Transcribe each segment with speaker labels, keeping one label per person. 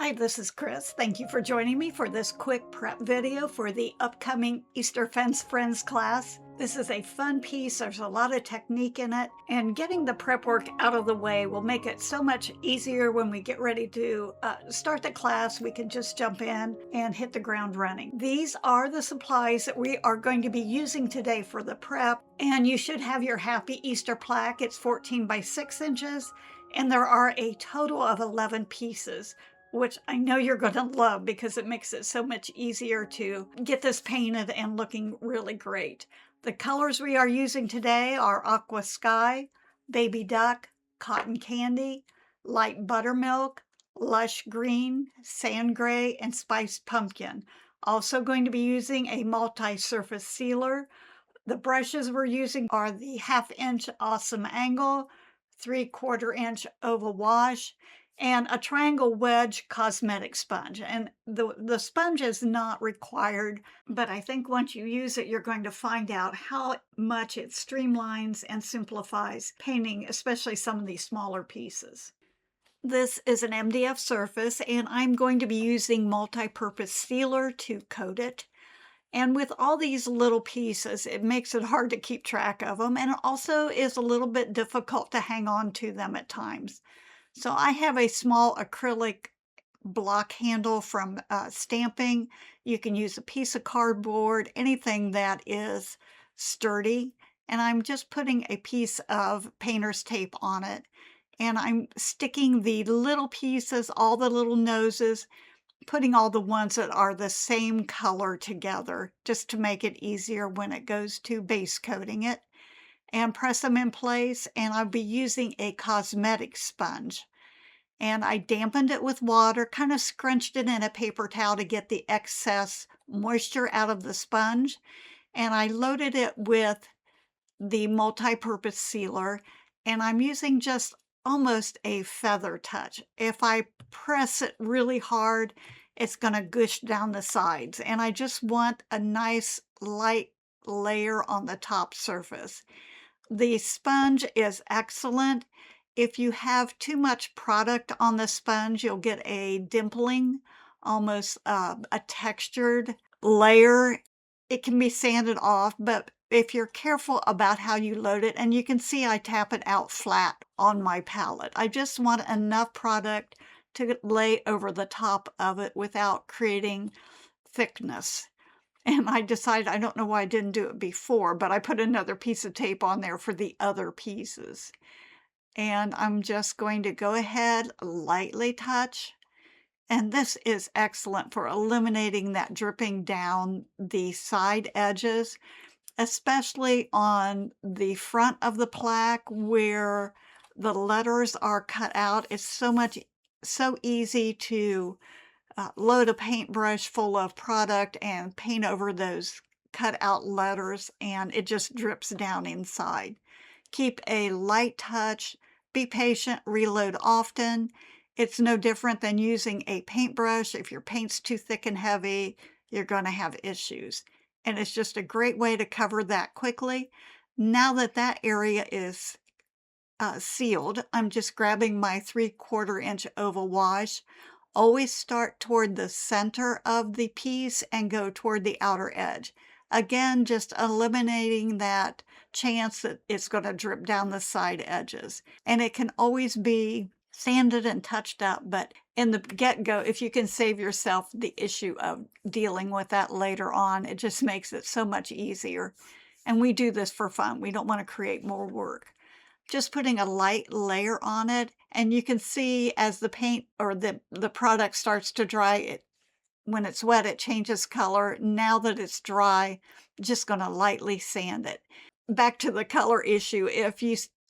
Speaker 1: Hi, this is Chris. Thank you for joining me for this quick prep video for the upcoming Easter Fence Friends class. This is a fun piece. There's a lot of technique in it, and getting the prep work out of the way will make it so much easier when we get ready to start the class. We can just jump in and hit the ground running. These are the supplies that we are going to be using today for the prep, and you should have your Happy Easter plaque. It's 14 by 6 inches, and there are a total of 11 pieces, which I know you're going to love because it makes it so much easier to get this painted and looking really great. The colors we are using today are Aqua Sky, Baby Duck, Cotton Candy, Light Buttermilk, Lush Green, Sand Gray, and Spiced Pumpkin. Also going to be using a multi-surface sealer. The brushes we're using are the 1/2 inch Awesome Angle, 3/4 inch Oval Wash, and a triangle wedge cosmetic sponge. And the sponge is not required, but I think once you use it, you're going to find out how much it streamlines and simplifies painting, especially some of these smaller pieces. This is an MDF surface, and I'm going to be using multi-purpose sealer to coat it. And with all these little pieces, it makes it hard to keep track of them, and it also is a little bit difficult to hang on to them at times. So I have a small acrylic block handle from stamping. You can use a piece of cardboard, anything that is sturdy. And I'm just putting a piece of painter's tape on it. And I'm sticking the little pieces, all the little noses, putting all the ones that are the same color together, just to make it easier when it goes to base coating it, and press them in place. And I'll be using a cosmetic sponge. And I dampened it with water, kind of scrunched it in a paper towel to get the excess moisture out of the sponge. And I loaded it with the multi-purpose sealer, and I'm using just almost a feather touch. If I press it really hard, it's going to gush down the sides, and I just want a nice light layer on the top surface. The sponge is excellent. If you have too much product on the sponge, you'll get a dimpling, almost a textured layer. It can be sanded off, but if you're careful about how you load it, and you can see I tap it out flat on my palette. I just want enough product to lay over the top of it without creating thickness. And I decided, I don't know why I didn't do it before, but I put another piece of tape on there for the other pieces. And I'm just going to go ahead, lightly touch. And this is excellent for eliminating that dripping down the side edges, especially on the front of the plaque where the letters are cut out. It's so easy to load a paintbrush full of product and paint over those cut out letters, and it just drips down inside. Keep a light touch, be patient, reload often. It's no different than using a paintbrush. If your paint's too thick and heavy, you're going to have issues. And it's just a great way to cover that quickly. Now that that area is sealed, I'm just grabbing my 3/4 inch oval wash. Always start toward the center of the piece and go toward the outer edge. Again, just eliminating that chance that it's going to drip down the side edges. And it can always be sanded and touched up, but in the get-go, if you can save yourself the issue of dealing with that later on, it just makes it so much easier. And we do this for fun. We don't want to create more work. Just putting a light layer on it, and you can see as the paint or the product starts to dry, when it's wet, it changes color. Now that it's dry, just going to lightly sand it. Back to the color issue,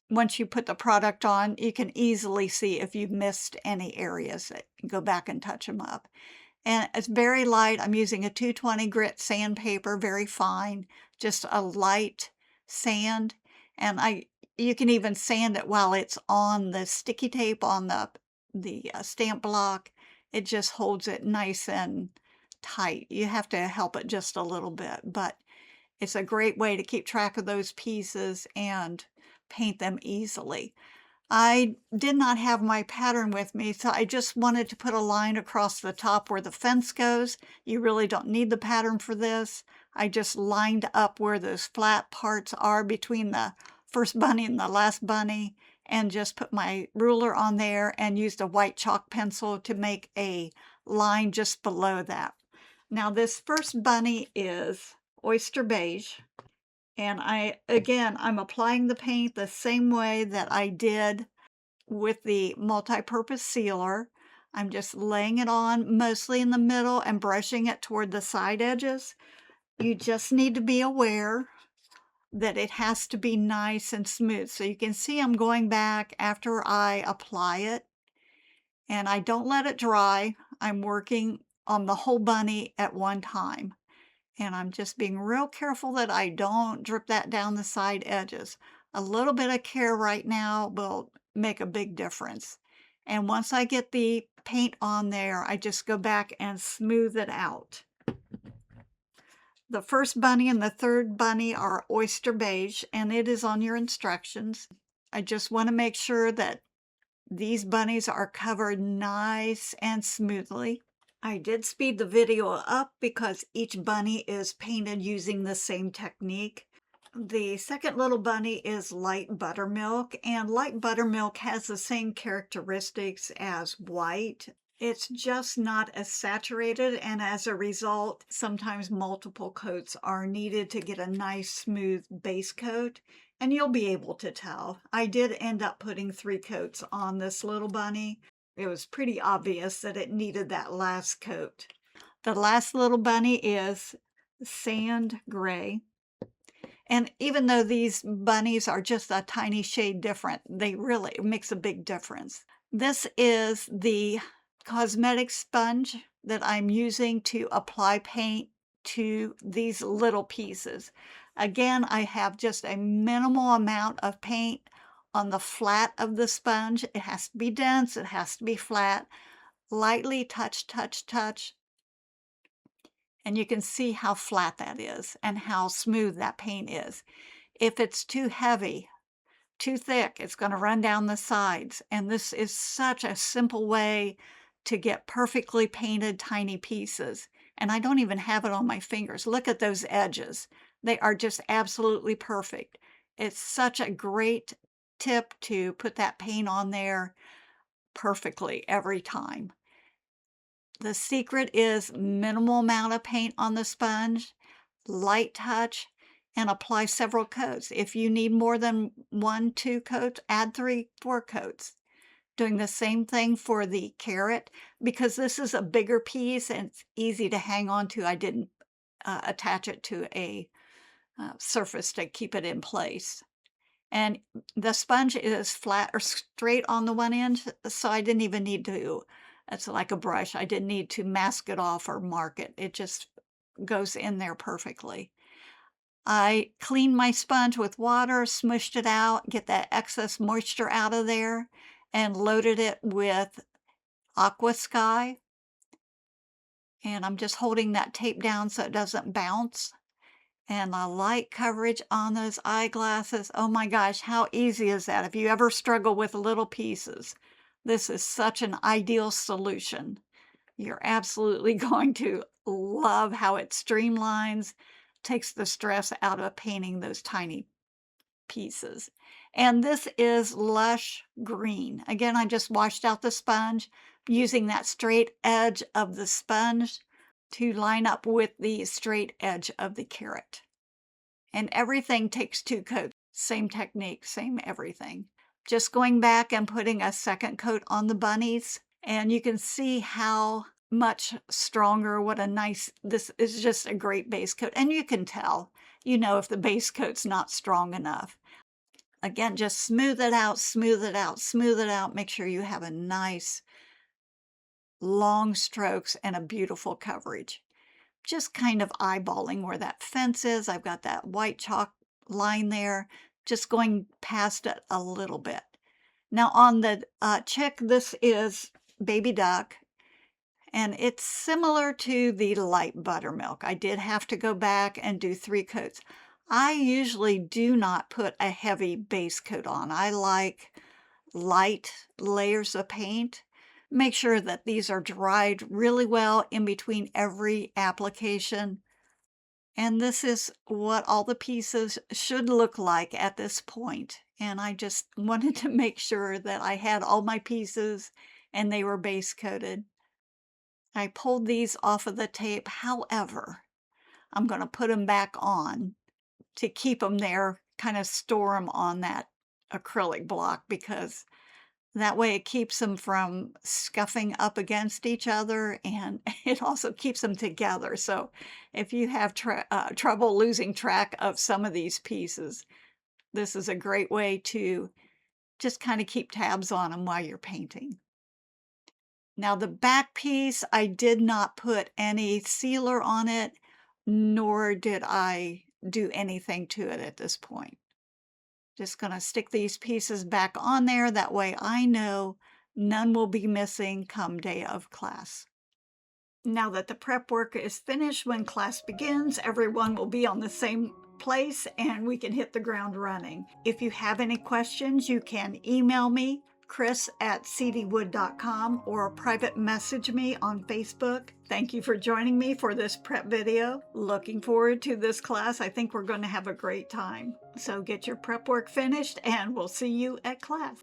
Speaker 1: once you put the product on, you can easily see if you've missed any areas. Go back and touch them up. And it's very light. I'm using a 220 grit sandpaper, very fine, just a light sand. And you can even sand it while it's on the sticky tape on the stamp block. It just holds it nice and tight. You have to help it just a little bit, but it's a great way to keep track of those pieces and paint them easily. I did not have my pattern with me, so I just wanted to put a line across the top where the fence goes. You really don't need the pattern for this. I just lined up where those flat parts are between the first bunny and the last bunny, and just put my ruler on there and used a white chalk pencil to make a line just below that. Now this first bunny is oyster beige. And I'm applying the paint the same way that I did with the multi-purpose sealer. I'm just laying it on mostly in the middle and brushing it toward the side edges. You just need to be aware that it has to be nice and smooth. So you can see I'm going back after I apply it, and I don't let it dry. I'm working on the whole bunny at one time. And I'm just being real careful that I don't drip that down the side edges. A little bit of care right now will make a big difference. And once I get the paint on there, I just go back and smooth it out. The first bunny and the third bunny are oyster beige, and it is on your instructions. I just want to make sure that these bunnies are covered nice and smoothly. I did speed the video up because each bunny is painted using the same technique. The second little bunny is light buttermilk, and light buttermilk has the same characteristics as white. It's just not as saturated, and as a result, sometimes multiple coats are needed to get a nice smooth base coat, and you'll be able to tell. I did end up putting 3 coats on this little bunny. It was pretty obvious that it needed that last coat. The last little bunny is sand gray. And even though these bunnies are just a tiny shade different, they really makes a big difference. This is the cosmetic sponge that I'm using to apply paint to these little pieces. Again, I have just a minimal amount of paint on the flat of the sponge. It has to be dense, it has to be flat. Lightly touch, touch, touch. And you can see how flat that is and how smooth that paint is. If it's too heavy, too thick, it's going to run down the sides. And this is such a simple way to get perfectly painted tiny pieces. And I don't even have it on my fingers. Look at those edges. They are just absolutely perfect. It's such a great tip to put that paint on there perfectly every time. The secret is minimal amount of paint on the sponge, light touch, and apply several coats. If you need more than 1, 2 coats, add 3, 4 coats. Doing the same thing for the carrot, because this is a bigger piece and it's easy to hang on to. I didn't attach it to a surface to keep it in place. And the sponge is flat or straight on the one end, so I didn't even need to, it's like a brush. I didn't need to mask it off or mark it. It just goes in there perfectly. I cleaned my sponge with water, smushed it out, get that excess moisture out of there, and loaded it with Aqua Sky. And I'm just holding that tape down so it doesn't bounce. And the light coverage on those eyeglasses, oh my gosh, how easy is that? If you ever struggle with little pieces, this is such an ideal solution. You're absolutely going to love how it streamlines, takes the stress out of painting those tiny pieces. And this is Lush Green. Again, I just washed out the sponge using that straight edge of the sponge to line up with the straight edge of the carrot. And everything takes 2 coats. Same technique, same everything. Just going back and putting a second coat on the bunnies, and you can see how much stronger, what a nice, this is just a great base coat. And you can tell, you know, if the base coat's not strong enough. Again, just smooth it out, smooth it out, smooth it out. Make sure you have a nice long strokes and a beautiful coverage. Just kind of eyeballing where that fence is. I've got that white chalk line there, just going past it a little bit. Now on the chick, this is baby duck, and it's similar to the light buttermilk. I did have to go back and do 3 coats. I usually do not put a heavy base coat on. I like light layers of paint. Make sure that these are dried really well in between every application. And this is what all the pieces should look like at this point. And I just wanted to make sure that I had all my pieces and they were base coated. I pulled these off of the tape. However, I'm going to put them back on to keep them there, kind of store them on that acrylic block, because that way it keeps them from scuffing up against each other, and it also keeps them together. So if you have trouble losing track of some of these pieces, this is a great way to just kind of keep tabs on them while you're painting. Now the back piece, I did not put any sealer on it, nor did I do anything to it at this point. Just gonna stick these pieces back on there, that way I know none will be missing come day of class. Now that the prep work is finished, when class begins, everyone will be on the same place and we can hit the ground running. If you have any questions, you can email me, chris@cdwood.com, or private message me on Facebook. Thank you for joining me for this prep video. Looking forward to this class. I think we're going to have a great time. So get your prep work finished and we'll see you at class.